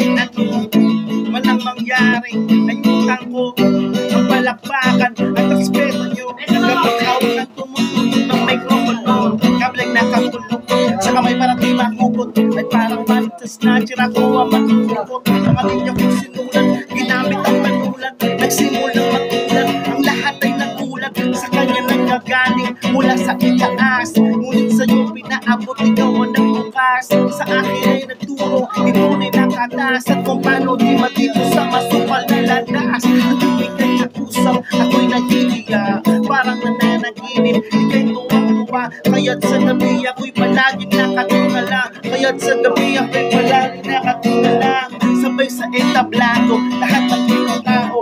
kahit ano man ang mangyari. Ayutan ko ang palakpakan at respeto nyo. Kapag hawak ng tumutunog ng microphone, kablag nakakulong sa kamay parang di makukot. Ay parang mantas na tira ko ang matutupot. Ang alinya kong sinulat, ginamit ang panulat. Nagsimulang magulat, ang lahat ay nagulat. Sa kanya nanggagaling mula sa itaas, ngunit sa'yo pinaabot, ikaw ang nagbukas. Sa akin ay nagturo, ipunay nakatas. At kung paano di matito sa masukal na landas. At ibigay na usap, ako'y nahihiya, parang nananaginip, ika'y tuwang-tuwa. Kaya't sa gabi ako'y palaging nakatulala. Kaya't sa gabi ako'y palaging nakatulala. Sabay sa entablado, lahat ng mga tao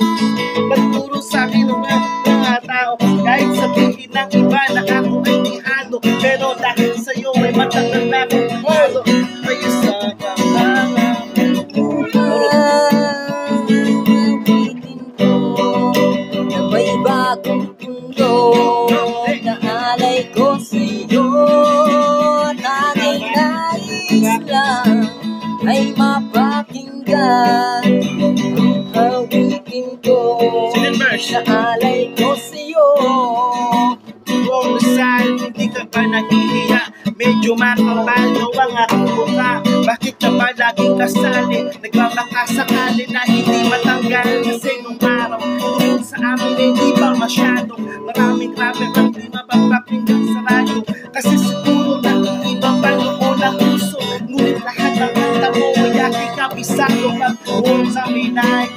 magturo sa'kin ng mga tao. Kahit sabihin ng iba na ako ay tihado, pero dahil sa'yo ay matagal na akong halo. Kayo sa kamangan na may bagong mundo, naalay ko sa'yo. Tanging nais lang ay mapakinggan ang awitin ko. Naalay ko sa'yo. Kung saan hindi ka ba nahihiya, medyo makapal daw ang aking mukha. Bakit ka ba laging kasali? Nagmamakasakali na hindi matanggal. Kasi nung araw tungkol sa amin ay di pa masyadong maraming rapper ang di mapapakinggan sa radyo. Kasi siguro na iba pa noon ang uso, ngunit lahat ng kanta mo ay aking kabisado. Pag-uon sa midnight,